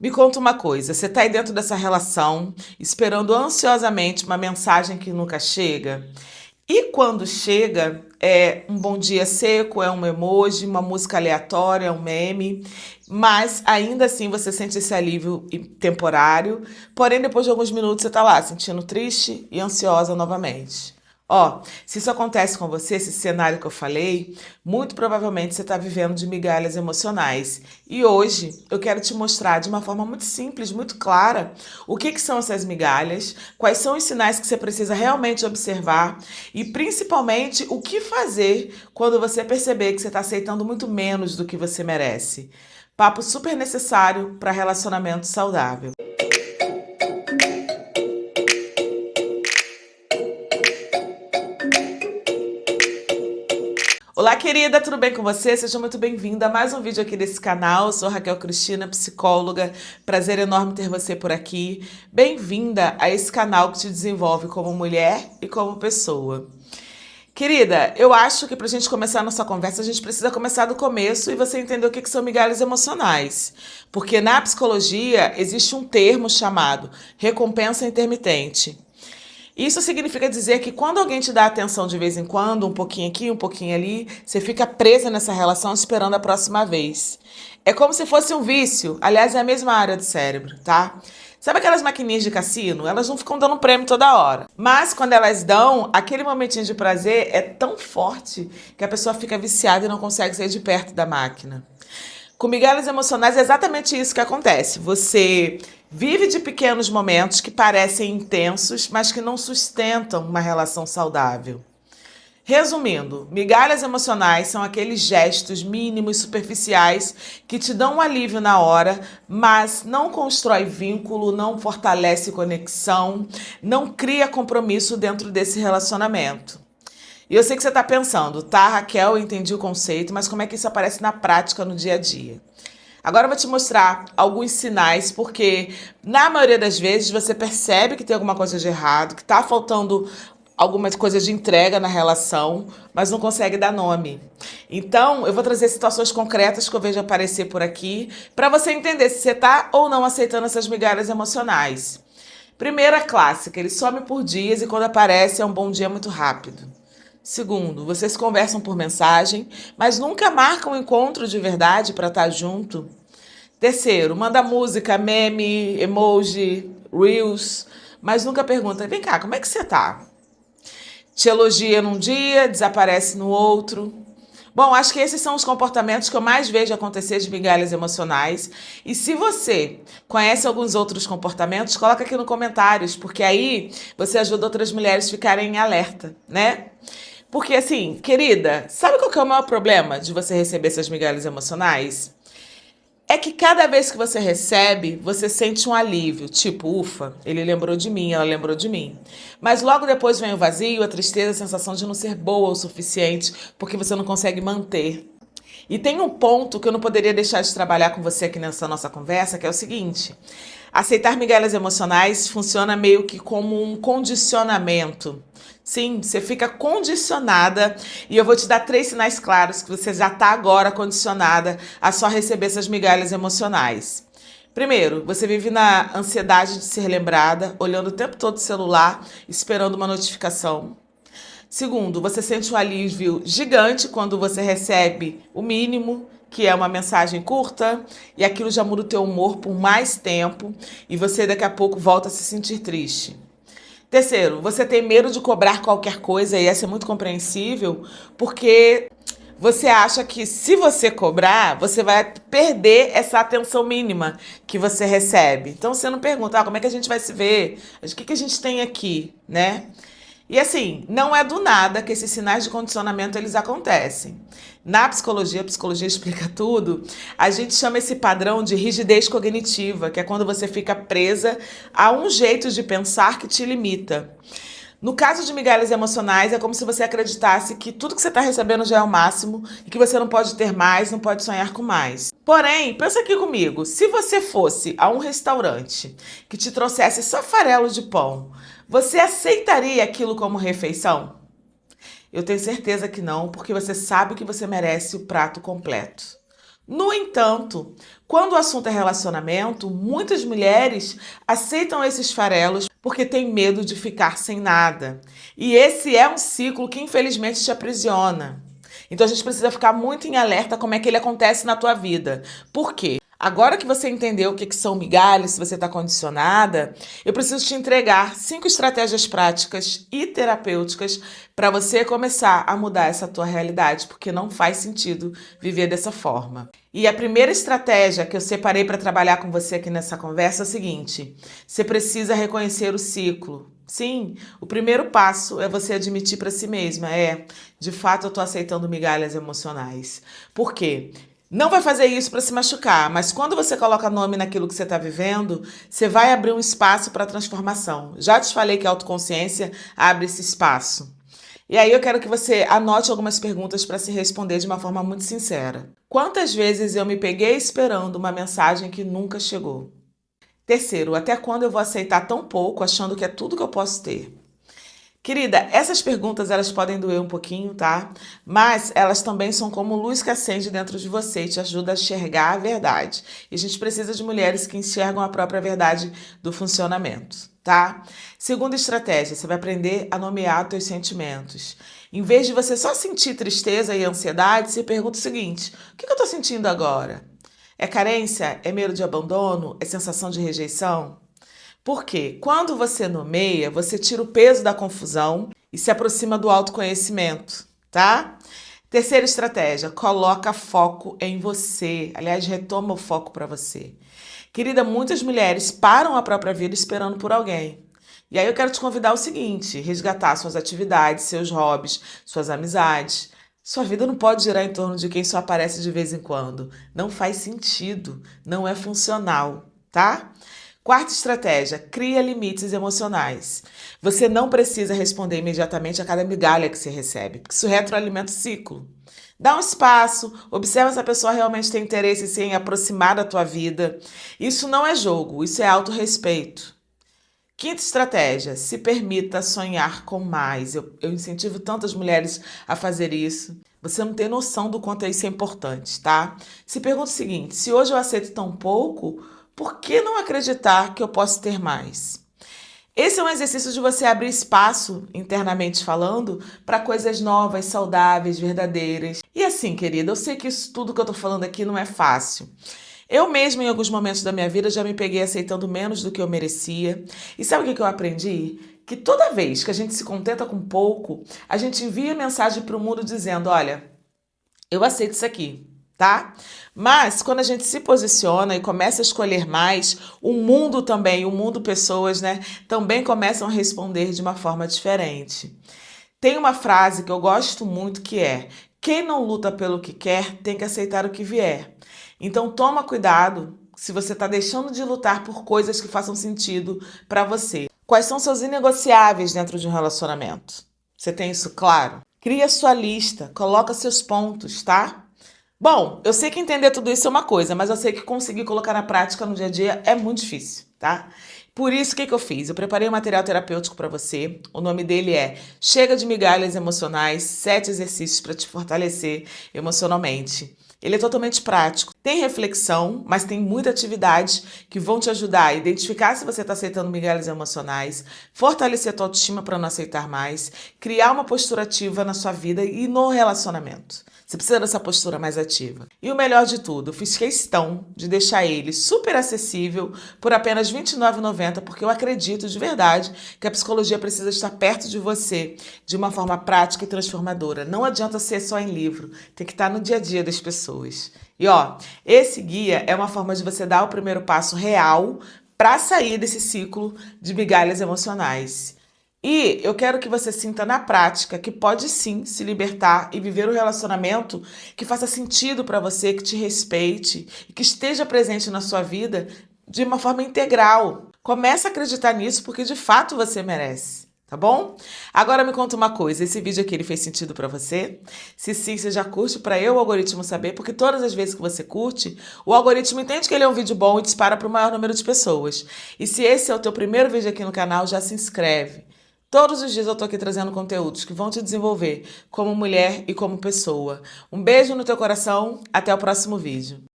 Me conta uma coisa, você tá aí dentro dessa relação, esperando ansiosamente uma mensagem que nunca chega? E quando chega, é um bom dia seco, é um emoji, uma música aleatória, é um meme, mas ainda assim você sente esse alívio temporário, porém depois de alguns minutos você tá lá sentindo triste e ansiosa novamente. Ó, se isso acontece com você, esse cenário que eu falei, muito provavelmente você está vivendo de migalhas emocionais. E hoje eu quero te mostrar de uma forma muito simples, muito clara, o que são essas migalhas, quais são os sinais que você precisa realmente observar e principalmente o que fazer quando você perceber que você está aceitando muito menos do que você merece. Papo super necessário para relacionamento saudável. Olá, querida, tudo bem com você? Seja muito bem-vinda a mais um vídeo aqui desse canal. Eu sou Raquel Cristina, psicóloga. Prazer enorme ter você por aqui. Bem-vinda a esse canal que te desenvolve como mulher e como pessoa. Querida, eu acho que para a gente começar a nossa conversa, a gente precisa começar do começo e você entender o que são migalhas emocionais. Porque na psicologia existe um termo chamado recompensa intermitente. Isso significa dizer que quando alguém te dá atenção de vez em quando, um pouquinho aqui, um pouquinho ali, você fica presa nessa relação esperando a próxima vez. É como se fosse um vício. Aliás, é a mesma área do cérebro, tá? Sabe aquelas maquininhas de cassino? Elas não ficam dando prêmio toda hora. Mas quando elas dão, aquele momentinho de prazer é tão forte que a pessoa fica viciada e não consegue sair de perto da máquina. Com migalhas emocionais é exatamente isso que acontece. Você vive de pequenos momentos que parecem intensos, mas que não sustentam uma relação saudável. Resumindo, migalhas emocionais são aqueles gestos mínimos, superficiais, que te dão um alívio na hora, mas não constrói vínculo, não fortalece conexão, não cria compromisso dentro desse relacionamento. E eu sei que você está pensando, tá, Raquel, eu entendi o conceito, mas como é que isso aparece na prática, no dia a dia? Agora eu vou te mostrar alguns sinais, porque na maioria das vezes você percebe que tem alguma coisa de errado, que está faltando alguma coisa de entrega na relação, mas não consegue dar nome. Então, eu vou trazer situações concretas que eu vejo aparecer por aqui, para você entender se você está ou não aceitando essas migalhas emocionais. Primeira clássica, ele some por dias e quando aparece é um bom dia muito rápido. Segundo, vocês conversam por mensagem, mas nunca marcam um encontro de verdade para estar junto. Terceiro, manda música, meme, emoji, reels, mas nunca pergunta: vem cá, como é que você tá? Te elogia num dia, desaparece no outro. Bom, acho que esses são os comportamentos que eu mais vejo acontecer de migalhas emocionais. E se você conhece alguns outros comportamentos, coloca aqui nos comentários, porque aí você ajuda outras mulheres a ficarem em alerta, né? Porque assim, querida, sabe qual que é o maior problema de você receber essas migalhas emocionais? É que cada vez que você recebe, você sente um alívio, tipo, ufa, ele lembrou de mim, ela lembrou de mim. Mas logo depois vem o vazio, a tristeza, a sensação de não ser boa o suficiente, porque você não consegue manter. E tem um ponto que eu não poderia deixar de trabalhar com você aqui nessa nossa conversa, que é o seguinte: aceitar migalhas emocionais funciona meio que como um condicionamento. Sim, você fica condicionada e eu vou te dar 3 sinais claros que você já está agora condicionada a só receber essas migalhas emocionais. Primeiro, você vive na ansiedade de ser lembrada, olhando o tempo todo o celular, esperando uma notificação. Segundo, você sente um alívio gigante quando você recebe o mínimo, que é uma mensagem curta, e aquilo já muda o teu humor por mais tempo, e você daqui a pouco volta a se sentir triste. Terceiro, você tem medo de cobrar qualquer coisa, e essa é muito compreensível, porque você acha que se você cobrar, você vai perder essa atenção mínima que você recebe. Então você não pergunta, como é que a gente vai se ver? O que a gente tem aqui, né? E assim, não é do nada que esses sinais de condicionamento eles acontecem. Na psicologia, a psicologia explica tudo, a gente chama esse padrão de rigidez cognitiva, que é quando você fica presa a um jeito de pensar que te limita. No caso de migalhas emocionais, é como se você acreditasse que tudo que você está recebendo já é o máximo e que você não pode ter mais, não pode sonhar com mais. Porém, pensa aqui comigo, se você fosse a um restaurante que te trouxesse só farelo de pão, você aceitaria aquilo como refeição? Eu tenho certeza que não, porque você sabe que você merece o prato completo. No entanto, quando o assunto é relacionamento, muitas mulheres aceitam esses farelos porque têm medo de ficar sem nada. E esse é um ciclo que infelizmente te aprisiona. Então a gente precisa ficar muito em alerta como é que ele acontece na tua vida. Por quê? Agora que você entendeu o que são migalhas, se você está condicionada, eu preciso te entregar 5 estratégias práticas e terapêuticas para você começar a mudar essa tua realidade, porque não faz sentido viver dessa forma. E a primeira estratégia que eu separei para trabalhar com você aqui nessa conversa é a seguinte: você precisa reconhecer o ciclo. Sim, o primeiro passo é você admitir para si mesma, de fato eu estou aceitando migalhas emocionais. Por quê? Não vai fazer isso para se machucar, mas quando você coloca nome naquilo que você está vivendo, você vai abrir um espaço para transformação. Já te falei que a autoconsciência abre esse espaço. E aí eu quero que você anote algumas perguntas para se responder de uma forma muito sincera. Quantas vezes eu me peguei esperando uma mensagem que nunca chegou? Terceiro, até quando eu vou aceitar tão pouco achando que é tudo que eu posso ter? Querida, essas perguntas elas podem doer um pouquinho, tá? Mas elas também são como luz que acende dentro de você e te ajuda a enxergar a verdade. E a gente precisa de mulheres que enxergam a própria verdade do funcionamento, tá? Segunda estratégia, você vai aprender a nomear os teus sentimentos. Em vez de você só sentir tristeza e ansiedade, você pergunta o seguinte: o que eu tô sentindo agora? É carência? É medo de abandono? É sensação de rejeição? Porque quando você nomeia, você tira o peso da confusão e se aproxima do autoconhecimento, tá? Terceira estratégia, coloca foco em você. Aliás, retoma o foco para você. Querida, muitas mulheres param a própria vida esperando por alguém. E aí eu quero te convidar ao seguinte: resgatar suas atividades, seus hobbies, suas amizades. Sua vida não pode girar em torno de quem só aparece de vez em quando. Não faz sentido, não é funcional, tá? Quarta estratégia, cria limites emocionais. Você não precisa responder imediatamente a cada migalha que você recebe, porque isso retroalimenta o ciclo. Dá um espaço, observa se a pessoa realmente tem interesse em aproximar da tua vida. Isso não é jogo, isso é autorrespeito. Quinta estratégia, se permita sonhar com mais. Eu incentivo tantas mulheres a fazer isso. Você não tem noção do quanto isso é importante, tá? Se pergunta o seguinte: se hoje eu aceito tão pouco, por que não acreditar que eu posso ter mais? Esse é um exercício de você abrir espaço, internamente falando, para coisas novas, saudáveis, verdadeiras. E assim, querida, eu sei que isso tudo que eu tô falando aqui não é fácil. Eu mesma, em alguns momentos da minha vida, já me peguei aceitando menos do que eu merecia. E sabe o que eu aprendi? Que toda vez que a gente se contenta com pouco, a gente envia mensagem para o mundo dizendo: olha, eu aceito isso aqui, tá? Mas quando a gente se posiciona e começa a escolher mais, o mundo também, o mundo pessoas, né, também começam a responder de uma forma diferente. Tem uma frase que eu gosto muito que é: quem não luta pelo que quer tem que aceitar o que vier. Então toma cuidado se você está deixando de lutar por coisas que façam sentido para você. Quais são seus inegociáveis dentro de um relacionamento? Você tem isso claro? Cria sua lista, coloca seus pontos, tá? Bom, eu sei que entender tudo isso é uma coisa, mas eu sei que conseguir colocar na prática no dia a dia é muito difícil, tá? Por isso, o que eu fiz? Eu preparei um material terapêutico para você. O nome dele é Chega de Migalhas Emocionais, 7 exercícios para te fortalecer emocionalmente. Ele é totalmente prático. Tem reflexão, mas tem muita atividade que vão te ajudar a identificar se você está aceitando migalhas emocionais, fortalecer a tua autoestima para não aceitar mais, criar uma postura ativa na sua vida e no relacionamento. Você precisa dessa postura mais ativa. E o melhor de tudo, eu fiz questão de deixar ele super acessível por apenas R$ 29,90, porque eu acredito de verdade que a psicologia precisa estar perto de você de uma forma prática e transformadora. Não adianta ser só em livro, tem que estar no dia a dia das pessoas. E ó, esse guia é uma forma de você dar o primeiro passo real para sair desse ciclo de migalhas emocionais. E eu quero que você sinta na prática que pode sim se libertar e viver um relacionamento que faça sentido para você, que te respeite e que esteja presente na sua vida de uma forma integral. Comece a acreditar nisso porque de fato você merece, tá bom? Agora me conta uma coisa, esse vídeo aqui ele fez sentido para você? Se sim, você já curte para o algoritmo saber, porque todas as vezes que você curte, o algoritmo entende que ele é um vídeo bom e dispara para o maior número de pessoas. E se esse é o teu primeiro vídeo aqui no canal, já se inscreve. Todos os dias eu tô aqui trazendo conteúdos que vão te desenvolver como mulher e como pessoa. Um beijo no teu coração, até o próximo vídeo.